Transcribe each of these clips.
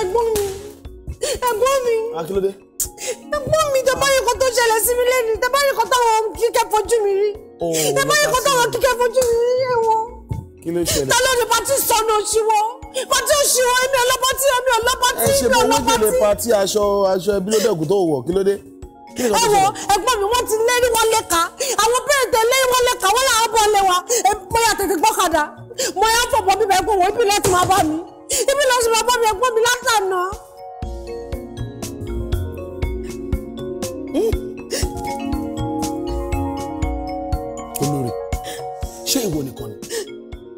ẹ̀gbọ́n mi. Akílódé. Ẹ̀gbọ́n mi tẹ́ bá rí nǹkan tó ṣẹlẹ̀ sí mi lẹ́nu tẹ́ bá rí nǹkan táwọn Kíkẹ́ fojú mi rí. Tẹ́ bá rí nǹkan táwọn Kíkẹ́ fojú mi rí ẹ̀wọ̀n. Kí ló ṣẹlẹ̀? Ta ló ní pátí sọnù òṣìwọ́? Pátí òṣìwọ́ èmi ọlọ́pàtí. Ẹ ṣe mo wọ́n gèlè pátí aṣọ ẹbí ló dẹ̀kun tó wọ̀ kí ló dé? Ẹ̀wọ̀n ẹ̀gbọ́n mi wọ́n ti lérí wọn lẹ́ka àwọn pẹ́rẹ́tẹ̀ lérí wọn lẹ́ka wọ́n làwọn bọ́ lé wa mo yà tètè gbọ́kadà mo yà fọ̀bọ̀ bíbẹ̀ ẹ̀gbọ́n wọn ibi láti máa bá mi ẹ̀gbọ́n mi látànà. Olórí ṣé ìwọ nìkan ni?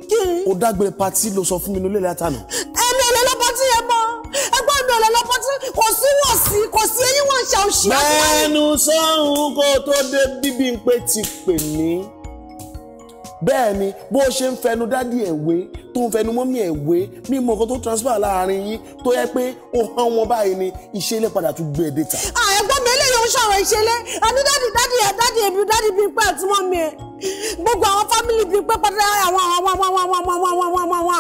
Kí ni? O dágbére pátí ló sọ fún mi nílé látànà. Ẹ̀mí ò lè lọ pátí yẹn mọ́ ẹ̀gbọ́n mi ò lè lọ pátí kò sí eyín wọn ṣe òṣì. Bẹ́ẹ̀nu sọ́hun kó tó dé Bíbímpé ti pè mí. Bẹ́ẹ̀ ni bó ṣe ń fẹnu dádì ẹ̀wé tó ń fẹnu mọ́mí ẹ̀wé mímọ nǹkan tó transfer láàrin yín tó yẹ pé ó hàn wọn báyìí ni ìṣẹ̀lẹ̀ padà tún gbé e dé ta. Ẹ̀gbọ́n mi eléyìí ń ṣọ̀rọ̀ ìṣẹ̀lẹ̀ àní dádì ẹbí dádì Bímpé àti mọ́mí ẹ̀ gbogbo àwọn fámìlì Bímpé pátá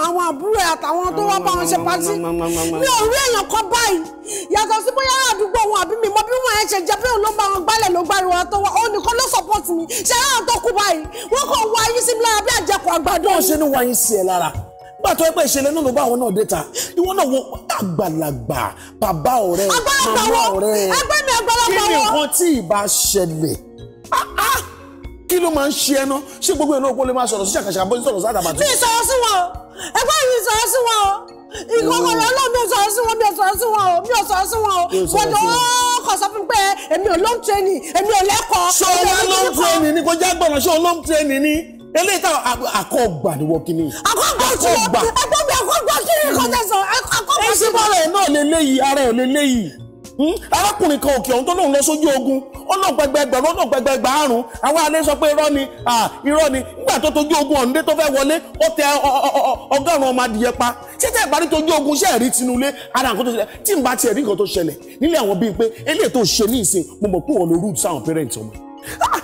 àwọn àbúrò àtàwọn tó wá bá wọn ṣe pàtí mi ò rí èèyàn kan báyìí yàtọ̀ sí bóyá àdúgbò wọn àbí mi mọ bí wọn ẹ̀ ṣe jẹ́ bí òun ló bá wọn gbálẹ̀ ló gbáriwo tó wá òun nìkan ló support mi ṣe àwọn tó kú báyìí wọ́n kàn wá ayé sí mi lára bí àjẹkù àgbàdo. wọ́n ṣe ní wáyé sí ẹ lára nígbà tó ẹ pé ìṣẹ̀lẹ̀ náà ló bá àwọn náà dé ta ìwọ náà wo àgbàlagbà bàbá ọ̀rẹ́ màmá ọ̀rẹ́ kí ni nǹkan tí ìbá ṣẹlẹ̀ kí ló máa ń ṣe ẹná ṣé gbogbo ẹ̀ náà kó lè máa sọ̀rọ̀ sí ṣàkàṣà bó ń sọ̀rọ̀ sí àdàbàtì. mi sọ̀rọ̀ sí wọn o ẹgbẹ́ mi sọ̀rọ̀ sí wọn o ìkọ̀kọ̀ rẹ̀ náà mi ò sọ̀rọ̀ sí wọn o mi ò sọ̀rọ̀ sí wọn o gbọ́dọ̀ kọ̀ sọ fún pé èmi ò long training èmi ò lẹ́kọ̀ọ́. ṣé o máa long training ni kò já gbọ̀nà ṣé o long training ni eléyìí táwọn àkọ́gbà ni wọ́n kíní. àkọ́gbà kí ni kò tẹ̀sán àkọ́gbà. ẹ ṣe bọ́ọ̀rọ̀ ẹ̀ náà lélẹ́yìí ara ẹ̀ lélẹ́yìí arákùnrin kan òkè ọ̀hún tó lóun lọ sójú ogun ọlọ́gbẹgbẹgbẹ̀rún ọlọ́gbẹgbẹgbẹ̀ àrùn àwọn alẹ́ sọ pé irọ́ ni nígbà tó tójú ogun ọ̀hún dé tó fẹ́ wọlé ó tẹ ọgọ́rùn-ún ọmọ adìyẹ pa ṣé tẹ́ ìbárí tójú ogun ṣe ẹ̀rí tinúlé ara nǹkan tó ṣẹlẹ̀ tí n bá tiẹ̀ rí nǹkan tó ṣẹlẹ̀ nílé àwọn Bímpé eléyìí tó ṣe ní ìsìn mo mọ̀ pé wọ́n lo root sáwọn parents ọmọ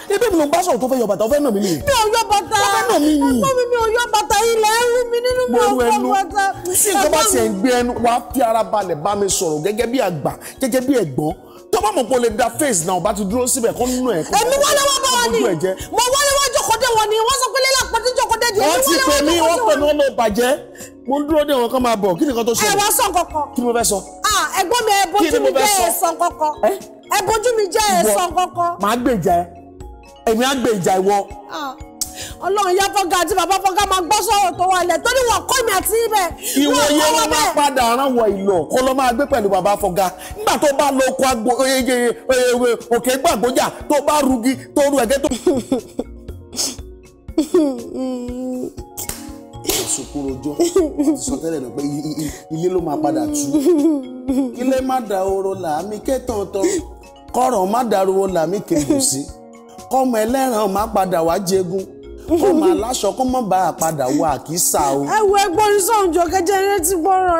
ebi mi ló ń bá sọ̀rọ̀ tó fẹ́ yọ bàtà ọ̀fẹ́ náà mi nìyí. mi ò yọ bàtà mi ò yọ bàtà ilẹ̀ ẹrú mi nínú mi ò yọ bàtà. tí nǹkan bá tiẹ̀ ń gbé ẹnu wàá fi ara balẹ̀ bá mi sọ̀rọ̀ gẹ́gẹ́ bí àgbà gẹ́gẹ́ bí ẹ̀gbọ́n tó bá mọ̀ pé o lè da face náà bá ti dúró síbẹ̀ kó nínú ẹ̀ kó èmi wọlé wá bá wọn ni mo wọlé wá jókòó-dé wọn ni wọ́n sọ pé lélẹ̀ pẹ́ tí jókòó-dé di wọ́n ti pè mí wọ́n pè mí wọ́n lọ bàjẹ́ mo ń dúró dé wọn kán máa bọ̀ kí nìkan tó ṣẹlẹ̀. ẹ wá sọ kankan. kí ni mo fẹ́ sọ. ẹ̀gbọ́n mi ẹ bójú mi jẹ́ ẹ̀sán kankan ẹ bójú mi jẹ́ ẹ̀sán kankan. màá gbèjà ẹ èmi á gbèjà ìwọ. Ọlọ́run yá Fọ́gá àti bàbá Fọ́gá máa gbọ́ sọ̀rọ̀ tó wà lẹ̀ torí wọn kọ́ mi àti ibẹ̀. ìwọ yẹn ló máa padà ránwọ ìlọ kó lọ máa gbé pẹ̀lú bàbá Fọ́gá nígbà tó bá lọ oko òkè gbàgbójà tó bá rugi tó ru ẹ̀gẹ́ tó. Sùkúròjọ́ sọ tẹ́lẹ̀ lọ pé ilé ló máa padà tú ilé má da oró làmí kẹ́tàn tán kọ́rọ̀ má dariwo làmí kẹ́gùn sí kọ́mọ ẹlẹ́ran má padà wá jẹgun kọ́mọ aláṣọ kó má bá a padà wá àkísà o. ẹ wo ẹgbọ́n ní sọ̀njọ́ kẹjẹ eré ti gbọ́rọ̀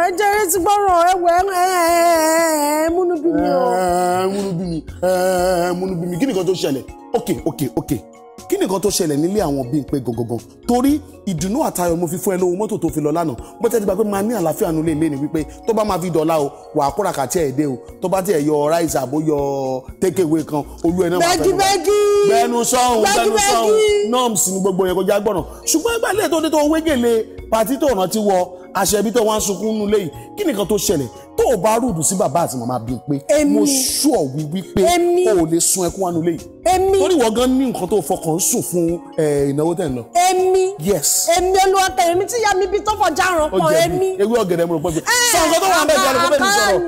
ẹ wo ẹ múnú bí mi o. múnú bí mi kí nìkan tó ṣẹlẹ̀ ok kí nìkan tó ṣẹlẹ̀ nílé àwọn Bímpé gangan torí ìdùnnú àtayọ̀ mo fi fún ẹ lówó mọ́tò tó fi lọ lánàá bó tẹ́ ti gbà pé máa ní àlàáfíà nulẹ̀ ilé ni wípé tó bá máa fi dọ̀la o wà á kóra kàtí ẹ̀ dé o tó bá tiẹ̀ yọ ráìsì àbó yọ tékèwé kan olú ẹ̀ náà máa fẹ́ bẹ́ẹ̀nu sọ́hún norms ni gbogbo yẹn kò já gbọ́nà ṣùgbọ́n ẹgbẹ́ ilé tó dé tó wégele pàtí tó rántí wọ àṣẹbí tó wá ń sunkún nulẹ̀ yìí kí nìkan tó ṣẹlẹ̀ tó o bá rúdù sí bàbá àti màmá Bímpé mo ṣúọ̀ wípé o ò lè sun ẹkún wánu lẹ́yìn torí wọ́n gan ní nǹkan tó fọkàn sùn fún ìnáwó tẹ̀ ń lọ. èmi olùwàtẹ̀ èmi tí ìyá mi bí tó fọjá ràn pọ̀ èmi. ewé ọ̀gẹ̀dẹ̀ mo rò pé sọ nǹkan tó wà ń bẹ̀ jẹ́ ẹni kó bẹ́ẹ̀ mi sọ̀rọ̀.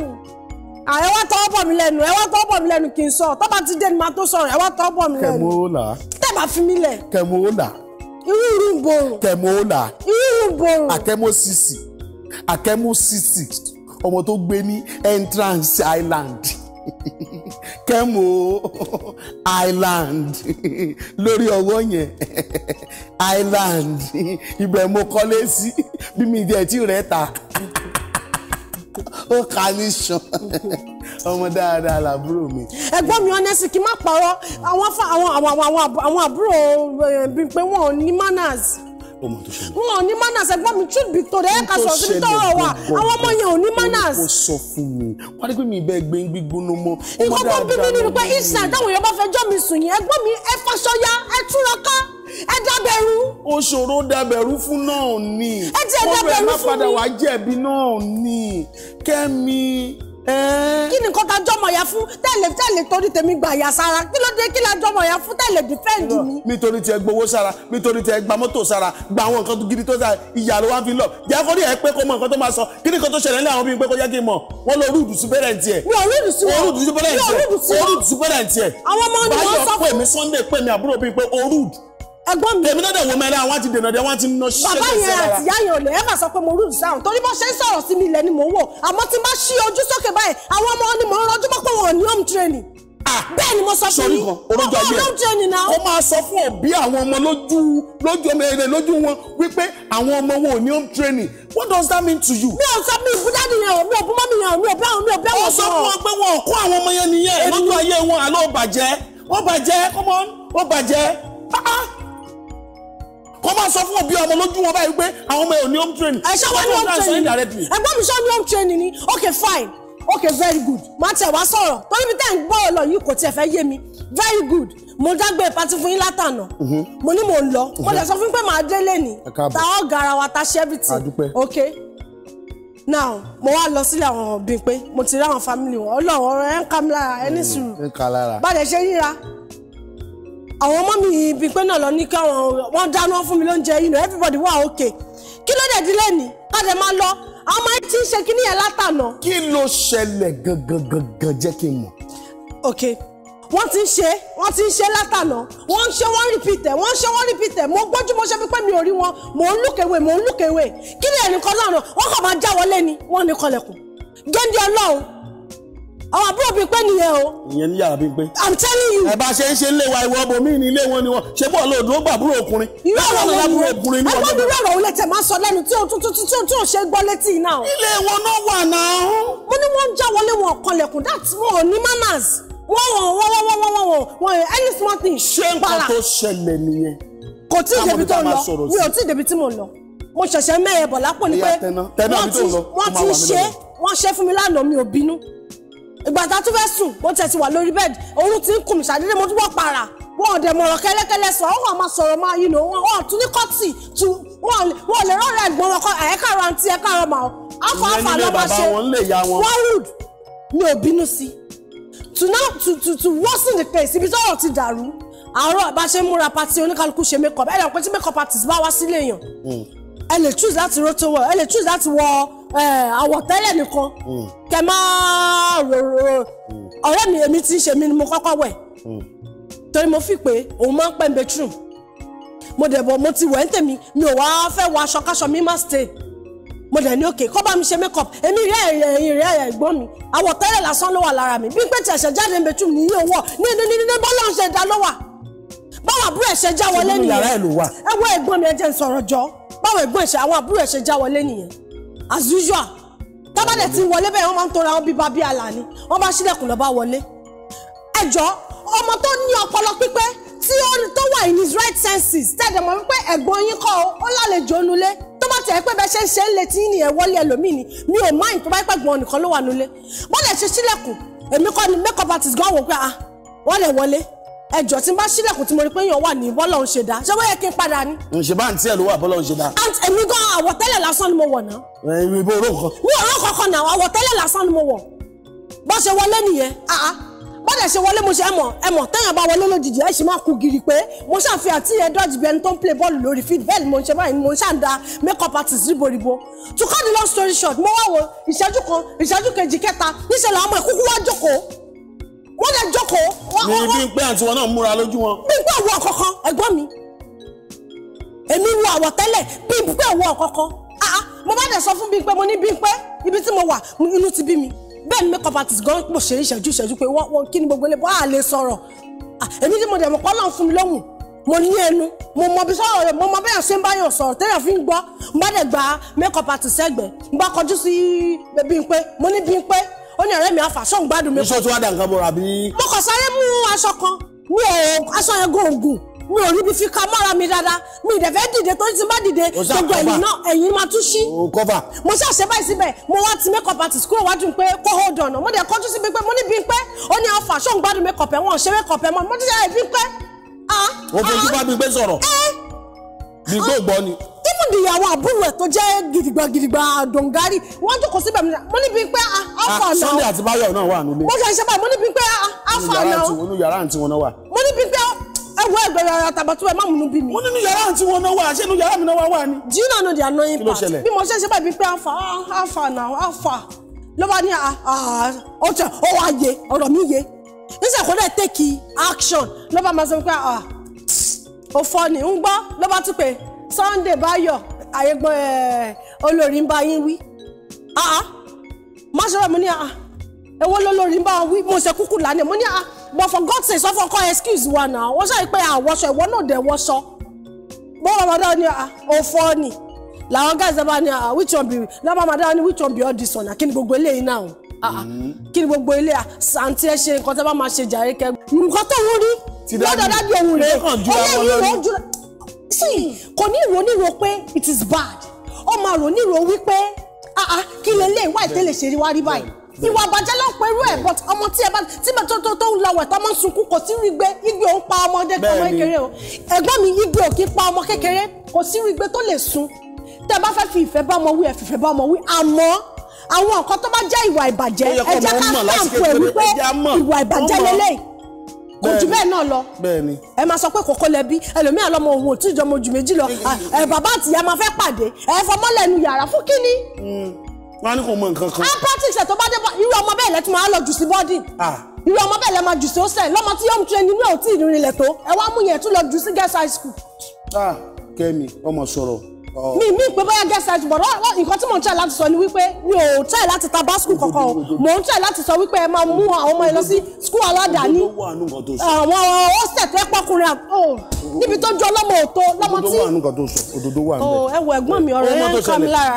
ẹ wá tọwọ́ bọ̀ mí lẹ́nu kì í sọ tó bá ti dé ni màá tó sọ̀rọ̀ ẹ wá tọwọ́ bọ̀ mí lẹ́nu. kẹmọ́ọ́là. tẹ́ bá fi mí lẹ̀. kẹmọ́ọ́là. irú ìborùn. kẹmọ́ọ́là. irú ìborùn. akẹ́mọ́sísì ọmọ tó gbé ní Entrance Island Kẹ́mò Island lórí ọwọ́ yẹn Island ibẹ̀ mo kọ́lé sí bí mi jẹ́ tí rẹ̀ ta ó kà ní sàn ọmọ dáadáa làbúrò mi. ẹ̀gbọ́n mi honestly kí n má parọ́ àwọn àbúrò Bímpé wọn ò ní manners. ó mọ̀ tó ṣẹlẹ̀. wọn ò ní manners ẹ̀gbọ́n mi truth be told ẹ̀ ká sọ̀rọ̀ síbi tọ́rọ̀ wà àwọn ọmọ yẹn ò ní manners. ó sọ fún mi wọ́n ní pé mi ìbẹ́ gbé gbígbóná mọ́. ìkọ́kọ́ bíbí nínú pé israel táwọn èèyàn bá fẹ́ jọ́ mi sùn yẹn ẹ̀gbọ́n mi ẹ faṣọya ẹ túraká ẹ dábẹ̀rú. ó ṣòro dábẹ̀rú fún náà ni. ẹ ti ẹ dábẹ̀rú fún mi. wọ́n bẹ̀rẹ̀ má padà wá jẹ̀bi náà ni Kẹ́mi. Kí ni nǹkan tá jọmọ ya fún tẹ́lẹ̀ torí tèmi gbà yà sára kí ló dé kí la jọmọ ya fún tẹ́lẹ̀ defend mi. nítorí tí ẹ gbowó sára nítorí tí ẹ gba mọ́tò sára gba àwọn nǹkan gidi tó sára ìyá ló wá fi lọ jẹ́ kó rí ẹ pé kó mọ nǹkan tó máa sọ kí ni nǹkan tó ṣẹlẹ̀ ní àwọn bíi pé kó jẹ́ kí n mọ̀ wọ́n lọ rúdù sí pẹ́rẹ́ǹtì ẹ̀. mi ò rúdù sí wọn rúdù sí pẹ́rẹ́ǹtì ẹ̀. àwọn ọmọ ni wọ́n sọ fún. Báyọ̀ pè mí Sunday pè mí àbúrò bíi pé o rúdù. ẹ̀gbọ́n mi. èmi náà dẹ̀ wọ mẹ́rin àwọn ti dènà dẹ̀ wọ́n ti ná ṣiṣẹ́ bàbá yẹn àti ìyá yẹn ò lè ẹ́fà sọ pé mo rúdù sáwọn torí bó ṣe ń sọ̀rọ̀ sí mi ilẹ̀ ni mò ń wò àmọ́ tí n bá ṣí ojú sókè báyìí àwọn ọmọ ni mò ń rọjú mọ́ pé wọn ò ní home training. bẹ́ẹ̀ ni mo sọ fún yín wọ́n kọ́ home training náà. ó máa sọ fún òbí àwọn ọmọ lójú wọn wípé àwọn ọmọ wọn ò ní home training. What does that mean to you? mi ò sọ mi ò bú dáàdì yẹn o mi ò bú mọ́mì yẹn o mi ò bẹ́ wọn. ó sọ fún wọn pé wọn ò kó àwọn ọmọ yẹn nìyẹn lójú ayé wọn àlọ́ ó bàjẹ́ come on ó bàjẹ́ kọ́ máa sọ fún òbí ọmọ lójú wọn báyìí pé àwọn ọmọ ẹ̀ ò ní home training. ẹ ṣé wọ́n ní home training ẹ̀gbọ́n mi ṣọ́ ní home training ni okay fine okay very good má tẹ̀ wá sọ̀rọ̀ torí bí tẹ̀ ń gbọ́ ọ̀lọ́ yìí kò tiẹ̀ fẹ́ yé mi very good mo dágbé pati fún yín látànà mo ní mò ń lọ mo lè sọ fún pé màá délé ni ta ọ́ gara wa ta ṣe everything okay now mo wá lọ sílé àwọn òbí pé mo ti rí àwọn family wọn ọlọ́run ọ̀rọ̀ ẹ̀ ń ká mi lára ẹ̀ ní sùúrù bá dẹ̀ ṣe ríra àwọn ọmọ mi ibi pé náà lọ ní kí wọ́n dáná fún mi lóúnjẹ yìí everybody wà okay kí ló dé dílé ní káde máa lọ àwọn ọmọ yìí ti ń ṣe kíní yẹn látànà. kí ló ṣẹlẹ̀ gangan jẹ́ kí n mọ̀. okay wọ́n ti ń ṣe látànà wọ́n ń ṣe wọ́n repeat ẹ̀ mo gbójú mo ṣe fi pé mi ò rí wọn mò ń look away kí ni ẹnìkan náà wọ́n kàn máa já wọlé ni wọ́n ní kọlẹ̀kùn géńdé ọlọ́run àwọn àbúrò bíi pé nìyẹn o. ìyẹn ní yàrá bíi pé. I'm telling you. ẹ bá ṣe ń ṣe ilé wa ìwọ ọbọ míì ní ilé wọn ni wọn ṣe bọ́ọ̀ lóòdù ó gbàbúrò ọkùnrin. ìrọ̀rọ̀ wo ni ẹgbọ́n mi rọ̀rọ̀ òun lè tẹ̀ máa sọ lẹ́nu tí ò ṣe gbọ́ létí náà. ilé wọn náà wà náà. mo ní wọ́n ń já wọlé wọn kanlẹ̀kùn that wọn ò ní manners wọ́n any small thing. ṣé nǹkan tó ṣẹlẹ̀ nìyẹn. kò tí ì débi tó lọ mi ò tí ì débi tí mo lọ mo ṣẹ̀ṣẹ̀ mẹ́ẹ̀ẹ́ bọ̀ lápò ni pé wọ́n ṣe fún mi lánàá mi ò bínú ìgbà tá a tún fẹ́ sùn wọ́n tẹ̀ ti wà lórí bẹ́ẹ̀dì oorun ti ń kùn mí ṣàdédé mo tún wọ́ para wọn ò dẹ̀ mọ̀rọ̀ kẹ́lẹ́kẹ́lẹ́ sọ wọn máa sọ̀rọ̀ máa yìí nà wọn tún ní kọ́tì tu wọn lè rọ́ọ̀rẹ́ ẹ̀gbọ́n wọn kọ́ ẹ̀ẹ́kàrọ̀ àǹtí ẹ̀ẹ́kàrọ̀ màá àfọ̀ lọ́ máa ṣe wọ́n rude mi ò bínú sí to worsen the case ibi tọ́rọ̀ ti dàrú àárọ̀ bá ṣe ń múra pati oníkálukú ṣe makeup ẹ̀ lọ́pẹ́ tí makeup artist bá wá sílé èèyàn ẹ lè choose láti roto wọ ẹ lè choose láti wọ àwọ̀tẹ́lẹ̀ nìkan kẹ máa rò ọ̀rẹ́ mi èmi ti ń ṣe mí ni mo kọ́kọ́ wẹ̀ torí mo fi pé òun máa ń pẹ́ bedroom mo dẹ̀ bọ̀ mo ti wẹ̀ ń tèmi mi ò wá fẹ́ wọ aṣọ káṣọ mi má stay mo dẹ̀ ní òkè kọ́ bá mi ṣe makeup èmi rí ẹ̀yìn rẹ̀ ẹ̀gbọ́n mi àwọ̀tẹ́lẹ̀ lásán ló wà lára mi bí pé tí ẹ̀ṣẹ̀ jáde bedroom ní iye owó ní bọ́lá ń ṣe dá ló wà báwo àbúrò ẹ̀ṣẹ̀ já wọlé nìyẹn ẹ wọ ẹ̀gbọ́n mi ẹ jẹ́ n sọ̀rọ̀ jọ báwo ẹ̀gbọ́n ẹ̀ṣẹ̀ àwọn àbúrò ẹ̀ṣẹ̀ já wọlé nìyẹn as usual tábàdẹ̀ tí wọlé bẹ́ẹ̀ wọ́n máa ń tora wọn bíi bábí àlà ni wọ́n bá ṣílẹ̀kùn lọ́ bá wọlé ẹjọ́ ọmọ tó ní ọpọlọ pípé tí tó wà in his right senses tẹ́lẹ̀ mọ̀ wípé ẹ̀gbọ́n yín kọ́ ó lálejò nulẹ̀ tó bá tẹ̀ pé bẹ́ẹ̀ ṣe ń ṣe ń létí nìyẹn wọlé ẹlòmíì ni mi ò máa ń tó bá pẹ́ gbọ́n nìkan ló wà nulẹ̀ bọ́lẹ̀ ṣe ṣílẹ̀kùn èmi kọ́ ni makeup artist gan wò pé wọ́n lè wọlé ẹjọ́ tí n bá ṣílẹ̀kùn tí mo rí pé èèyàn wà ní bọ́lọ̀ ń ṣe dá ṣé wọ́n yẹ kí n padà ní. ǹṣe bá ń tí ẹ ló wà bọ́lọ̀ ń ṣe dá. èmi gan àwọ̀tẹ́lẹ̀ lásán ni mo wọ̀ náà. ìbò oró nǹkan. mi ò rán kankan náà àwọ̀tẹ́lẹ̀ lásán ni mo wọ̀ bó ṣe wọlé nìyẹn bọ́dẹ̀ ṣe wọlé mo ṣe ẹmọ̀ téèyàn bá wọlé lójijì ẹ̀ ṣì máa kú giri pé mo ṣàfihàn tí ẹ dọ́jì bí ẹni tó ń play bọ́ọ̀lù lórí field bẹ́ẹ̀ ni mo ń ṣe báyìí mo ń ṣàǹda makeup artist ríboríbo to cut the long story short mo wá wo ìṣẹ́jú kan ìṣẹ́jú kejì kẹta níṣẹ́ làwọn ọmọ ìkúkú wá jókòó wọ́n lè jókòó. ní bí pé àti wọn náà múra lójú wọn. bí pé òwò ọ̀kọ̀ọ̀kan ẹ̀gbọ́n mi èmi wo àwọ̀tẹ́lẹ̀ bí pé òwò ọ̀kọ̀ọ̀kan mo bá dẹ̀ sọ fún bí pé mo ní bí pé ibi tí mo wà inú ti bí mi bẹ́ẹ̀ ni makeup artist gan pò ṣe ìṣẹ́jú pé wọ́n kí ni gbogbo ilé bọ́ à lè sọ̀rọ̀ èmi tí mo dẹ̀ mọ̀ pọ́ náà fún mi lóhùn mo ní ẹnu mo mọ bí sọ̀rọ̀ rẹ̀ mo mọ bẹ́ẹ̀ ṣe ń báyọ̀ sọ̀rọ̀ téèyàn fi ń gbọ́ mo bá dẹ̀ gba makeup artist ẹgbẹ́ mo bá kọjú sí bí pé mo ní bí pé ó ní ọ̀rẹ́ mi àfà ṣọ́n gbádùn mi. iṣẹ́ tí wàá dà nǹkan bọ̀rọ̀ àbí. mo kàn sáré mú aṣọ kan mi ò aṣọ yẹn gòògùn mi ò rí bí fi ka mọ́ra mi dáadáa mi ìdẹ̀ fẹ́ dìde torí tí n bá dìde gbogbo ẹ̀yìn náà ẹ̀yìn máa tún ṣí. mo ṣàṣẹ báyìí síbẹ̀ mo wá ti make up artist kúrò wájú pé kó hold on mo dẹ̀ kọjú sí bí pé mo ní bí pé ó ní alpha ṣó ń gbádùn make up ẹ̀ wọ́n ṣe make up ẹ̀ mọ́ mo ti ṣe bí pé. o fojú bá bí pé sọ̀rọ̀ bí pé gbọ́ ni. even ìyàwó àbúrò ẹ̀ tó jẹ́ gidigba dongari wọ́n jókòó síbẹ̀ mo ní bí pé alpha náà. Sunday àti Báyọ̀ náà wà nílé. mo ṣe báyìí mo ní bí pé alpha náà. inú yàrá àǹtí wọn náà wà. mo ní bí pé ẹwọ ẹgbẹ̀rẹ̀ àtàbàtú ẹ má múnú bí mi. mo nínú yàrá àǹtí wọn náà wà ṣé inú yàrá mi náà wà ní. do you not know the annoying part bí mo ṣe báyìí bí pé alpha now alpha ló bá ní ọ̀tẹ̀ ó wá yé ọ̀rọ̀ mi yé níṣẹ́ kó dẹ̀ take action ló bá máa sọ pé ó fọ́ ni ń gbọ́ ló bá tún pé Sunday Báyọ̀ àyẹ̀gbọ́n olórí ń bá yín wí má ṣe rẹ̀ mo ní èwo lólórí ń bá wọn wí mo ṣe kúkú lánàá mo ní but for God's sake sọ́fọ́ kọ́ excuse wa náà wọ́n ṣàyẹ̀ pé àwọ̀ṣọ ìwọ náà dẹ̀ wọ́ṣọ bọ́ọ̀ bàbá ní òfò ni làwọn guys bá ní which one be lábàá bàbá ní which one be all this one kí ni gbogbo eléyìí náà kí ni gbogbo eléyìí àǹtí ẹ ṣe nǹkan tẹ́ bá máa ṣe jàre kẹ́ nǹkan tó ń rí lọ́dọ̀ dájú òun rèé eléyìí rò ó jùlọ sí kò ní ìrò níro pé it is bad ó máa rò níro wípé kí lè lè wá ìtẹ́lẹ̀ ṣe rí wá rí báyìí ìwà àbàjẹ́ ló ń perú ẹ̀ but ọmọ tí ẹ bá tí bá tó ń lọ wẹ̀ tó máa ń sunkún kò sí rí gbé igbe ò ń pa ọmọdé tó ọmọ kékeré o ẹ̀gbọ́n mi igbe ò kí pa ọmọ kékeré kò sí rí gbé tó lè sun tẹ́ bá fẹ́ fi ìfẹ́ bá ọmọ wí ẹ fìfẹ́ bá ọmọ wí àmọ́ àwọn nǹkan tó bá jẹ́ ìwà ìbàjẹ́ ẹ jẹ́ ká stamp ẹ̀ wípé ìwà ìbàjẹ́ lélẹ́yìí kò jù bẹ́ẹ̀ náà lọ ẹ máa sọ pé kòkó lẹbi ẹlòmíà lọmọ òun ò tí ì jọmọ ojú méjì lọ bàbá àtìyá máa fẹ́ pàdé ẹ fọmọ́lẹ́nu yàrá fún kíní wọ́n ní kò mọ nǹkan kan. practice ẹ̀ tó bá dé bọ́ irú ọmọ bẹ́ẹ̀ lẹ́tí máa lọ jù sí bọ́dì. irú ọmọ bẹ́ẹ̀ lẹ́ máa jù sí hostel lọ́mọ tí yóò tún ẹni ní òtí ìrìnlẹ̀ tó ẹ wá mú yẹn tún lọ jù sí girls high school. Kẹ́mi ọmọ sọ̀rọ̀. mi pé bóyá girls high school bọ̀ nǹkan tí mò ń try láti sọ ni wípé mi ò try láti ta bá school kankan o mò ń try láti sọ wípé ẹ máa mú àwọn ọmọ yẹn lọ sí school aládàáni àwọn hostel tó ẹ pọkùnrin níbi tó ju ọlọ́mọ òtó lọ́mọ tí. òdodo wà níbẹ̀. ẹ wo ẹ̀gbọ́n mi ọ̀rọ̀ yẹn ń ká mi lára.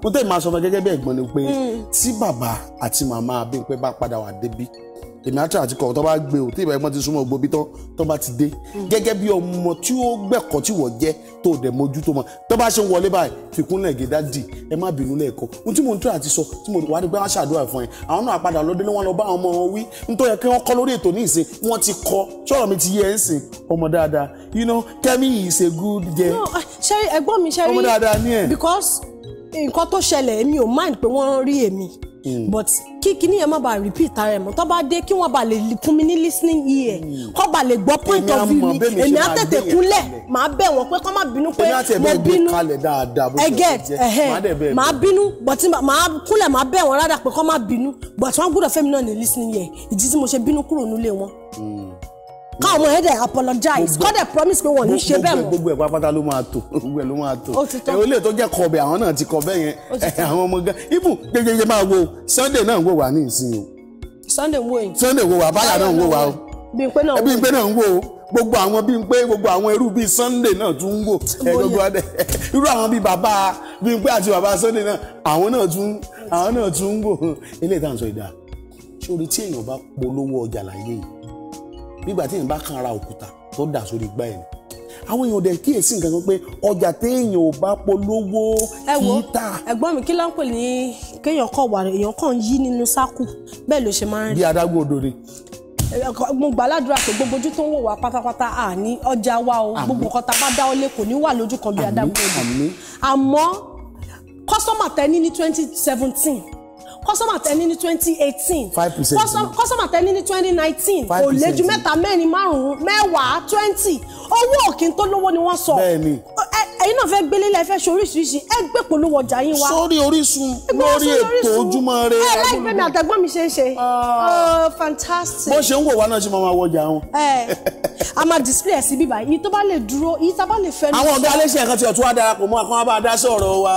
mo tẹ́ máa sọ fún gẹ́gẹ́ bí ẹ̀gbọ́n ni pé tí bàbá àti màmá Bímpé bá padà wà débi èmi àti àtikọ̀ tó bá gbé o tí ìbá ẹ̀gbọ́n ti súnmọ́ gbòbí tó bá ti dé gẹ́gẹ́ bí ọmọ tí ó gbẹ̀kọ́ tí wọ́n jẹ́ tó dẹ̀ mójú tó mọ̀ tó bá ṣe ń wọlé báyìí fìkúnlẹ̀ gẹ̀dá dì ẹ má bínú lẹ́ẹ̀kọ́ ohun tí mò ń tún àti sọ tí mo wá ní pé wọ́n ṣàdúrà fún ẹ àwọn náà padà lọ́dẹ ní wọ́n lọ bá àwọn ọmọ wọn wí nítorí kí wọ́n kọ́ lórí ètò ní ìsìn wọ́n ti kọ́ ṣọ́rọ̀ mi ti yẹ ẹ́ ń sìn ọmọ dáadáa Kẹ́mi is a good girl. ṣe ẹ̀gbọ́n mi ṣe rí ọmọ dáadáa ní ẹ̀. because nǹkan tó ṣẹlẹ̀ èmi ò mind pé wọ́n rí èmi but kí kíní yẹn má bàa repeat ara ẹ̀ mọ́ tó bá dé kí wọ́n bá lè fún mi ní listening ear kó bá lè gbọ́ point of view mi èmi á tètè kúnlẹ̀ màá bẹ̀ wọ́n pé kó má bínú pé mo bínú màá bínú but màá kúnlẹ̀ màá bẹ̀ wọ́n rárá pé kó má bínú but wọ́n gbọ́dọ̀ fẹ́mi náà ní listening ear ìdí tí mo ṣe bínú kúrò nílé wọn káwọn ọmọ yẹn dẹ̀ apologize kọ́ dẹ̀ promise pé wọ́n ní ṣe bẹ́ẹ̀ mọ́. gbogbo ẹ̀ pátá ló máa tó gbogbo ẹ̀ ló máa tó ẹ̀ olè tó jẹ́ kọ̀ọ̀bẹ̀ àwọn náà ti kọ̀ bẹ́ẹ̀ yẹn àwọn ọmọ gan ibù jẹjẹrẹ máa wo Sunday náà ń wò wá ní ìsìn o. Sunday wo yìí. Sunday wo wá Báyà náà ń wò wá o. Bímpé náà ń wò. Bímpé náà ń wò o gbogbo àwọn Bímpé gbogbo àwọn irú bíi Sunday náà tún ń wò gbogbo adẹ irú àwọn bíi bàbá Bímpé àti bàbá Sunday náà àwọn náà tún ń wò eléyìí tá à ń sọ ìdá sórí tí èèyàn bá polówó ọjà láyé yìí nígbà tí èèyàn bá kan ara òkúta tó dà sórí igbá ẹ̀ àwọn èèyàn dẹ̀ kíyèsí nǹkan kan pé ọjà téèyàn ò bá polówó kì í tà. ẹ̀gbọ́n mi kí ló ń pè ní kéèyàn kọ̀ wà èèyàn kàn yí nínú sákù bẹ́ẹ̀ ló ṣe máa ń rí. bí adágún odò ni. mo gbàládùra pé gbogbo ojú tó ń wò wá pátápátá àní ọjà wa o gbogbo nǹkan tá a bá dá ọ lé kò ní wà lójú kan bí adágún odò. àmọ́ kọ́sọ́mà tẹ ní 2017 kọ́sọ́mà tẹ́ni ní 2018 5%. kọ́sọ́mà tẹ́ni ní 2019 kò lè ju mẹ́ta mẹ́rin márùn-ún mẹ́wàá 20 owó òkín tó lówó ni wọ́n sọ. bẹ́ẹ̀ni. ẹ̀yin náà fẹ́ gbélé lẹ́fẹ́ ṣe oríṣiríṣi ẹ gbé polówó ọjà yín wá. sórí Orísun lórí ètò Ojúmọ́ Ire. ẹ láìpẹ́ mi àtẹ̀gbọ́n mi ṣe ń ṣe. fantastic. bó ṣe ń wò wá náà ṣe máa wọjà wọn. a máa display ẹ̀ sí bíbá yìí tó bá lè dúró yìí tá bá lè fẹ́. àwọn ọ̀gá aléṣẹ́ kan tí ọ̀tún wá darapọ̀ mọ́ àkànwá bá dá sọ̀rọ̀ wa.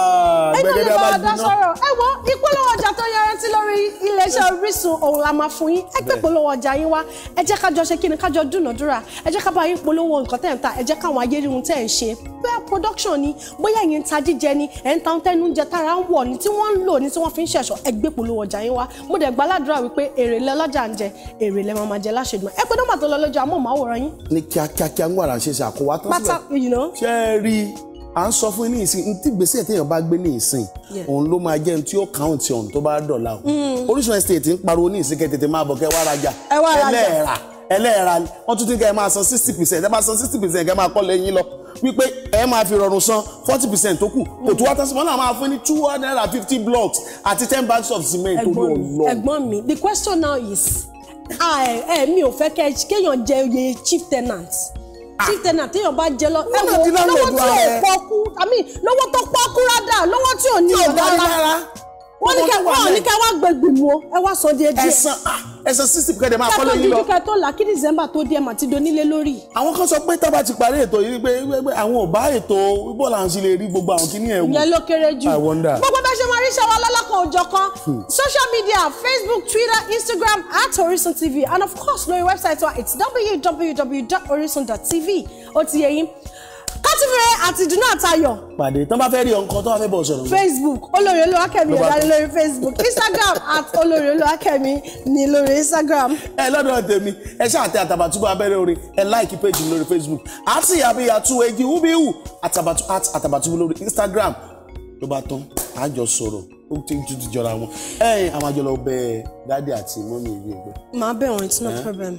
gbẹ̀gẹ́dẹ́ bá dá sọ̀rọ̀ ẹ wo ìpolówó ọjà tó yọrantí lórí iléeṣẹ́ Orísun Orísun òun la máa fún yín ẹ gbé polówó ọjà yín wá ẹ jẹ́ ká jọ ṣe kí ni ká jọ dúnàdúrà ẹ jẹ́ ká bá yín polówó nǹkan tẹ́ ń ta ẹ jẹ́ káwọn ayé rí ohun tẹ́ ń ṣe bóyá production ni bóyá ẹ̀yin ń ta jíjẹ ni ẹ̀ ń ta tẹ́nu oúnjẹ tára ń wọ̀ ni tí wọ́n ń lò ni tí wọ́n fi ń ṣẹ̀ṣọ́ ẹ gbé polówó ọjà yín wá mo dẹ̀ gbàládùra wípé èrè lọ́jà ń jẹ èrè lẹ́ máa jẹ láṣẹ̀dùn ẹ pé nọ́mbà tó lọ lójú amóhùnmáwòrán yín. ní kíákíá ń wàrà ṣe àkówá tán pátá ṣe é rí à ń sọ fún yín ní ìsìn ní tí gbèsè téèyàn bá gbé ní ìsìn òun ló máa jẹ́ ní tí ó count on tó bá dọ̀la o Orísun estate ń pariwo ní ìsìn kẹ́ tètè máa bọ̀ kẹ́ wá rajà ẹlẹ́ẹ̀ra wọ́n tún ti kẹ́ ẹ máa san 60% ẹ máa san 60% kẹ́ máa kọ́ lẹ́yìn lọ wípé ẹ máa fi rọrùn san 40% tó kù kò tó wá tán sí wọn náà máa fún ní 250 blocks àti 10 bags of cement tó lọ lọ. ẹ̀gbọ́n mi the question now is mi ò fẹ́ kéèyàn jẹ oyè chief tenant téèyàn bá jẹ lọ lọ́wọ́ tí ò pọ́kú lọ́wọ́ tó pọ́kú rádà lọ́wọ́ tí ò ní ọ̀dà rárá wọ́n ní kẹ́ wá gbẹ̀gbìmù o ẹ wá sọ díẹ̀ ẹ̀sán 60 kẹ́dẹ̀ máa kọ́ lẹ́yìn lọ. kẹ́tọ́ tó là kí December tó dé ẹ̀ mà ti donílé lórí. àwọn kan sọ pé tá bá ti parí ètò yìí pé àwọn ò bá ètò bọ́ọ̀lù àwọn sì lè rí gbogbo àwọn kíní ẹ̀ wò. ìyẹn ló kéré jù. I wonder. gbogbo bẹ́ẹ̀ ṣe máa rí ṣe wa lọ́lọ́kan òjọ̀ kan social media Facebook Twitter Instagram @Orisun TV and of course lórí website wa it's www.orisun.tv ó ti yẹ yín. Kátífẹ̀rẹ̀ àti Ìdùnnú Àtayọ̀. Pàdé tán bá fẹ́ rí ọkàn tó bá fẹ́ bọ̀ sọ̀rọ̀. Facebook Olórí Olúwakẹ́mi Ọ̀dàlẹ̀ lórí Facebook Instagram @Olórí Olúwakẹ́mi ní lórí Instagram. Ẹ lọ́dọ̀ tèmi ẹ ṣáà tẹ Àtàbàtúbú abẹ́rẹ́ orin ẹ like page lórí Facebook àti àbíyàtú egi wúbíwù Àtàbàtúbú lórí Instagram ló bá tán àjọ sọ̀rọ̀ ó ti ń tutù jọra wọn àwọn àjọ lọ bẹ dáàdì àti mọ́mí ìwé ẹgbẹ́. Màá bẹ̀ wọ́n it's no problem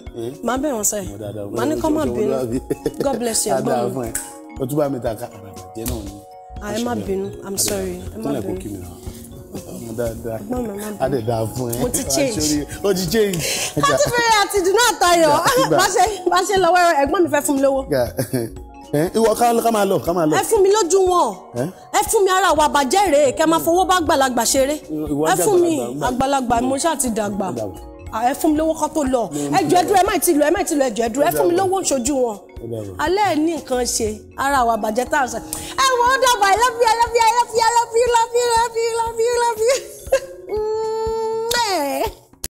màá bẹ̀ wọ́n sẹ́yìn màá ní kọ́ máa bínú God bless you ẹ̀gbọ́n mi. O tún bá mi ta ká àràbàjẹ́ náà ni. ẹ má bínú I'm sorry ẹ má bínú. a dẹ̀ dáa fún ẹ. mo ti change. o ti change. Kátífẹ̀rẹ̀ àti Ìdùnnú Àtayọ̀ bá ṣe lọ wẹ́rẹ́ ẹ̀gbọ́n mi fẹ́ fún mi lówó. ìwọ ká máa lọ. ẹ fún mi lójú wọn ẹ fún mi ara wa bàjẹ́ rèé kẹ́ máa fowó bá gbàlagbà ṣeré ẹ fún mi àgbàlagbà mo ṣáà ti dàgbà ẹ fún mi lówó kan tó lọ ẹjọ ẹdúró ẹ má ti lọ ẹjọ ẹdúró ẹ fún mi lówó ṣojú wọn alẹ́ ẹ̀ ní nǹkan ṣe ara wa bàjẹ́ tá a sọ ẹ wọ́n dàbà I love you.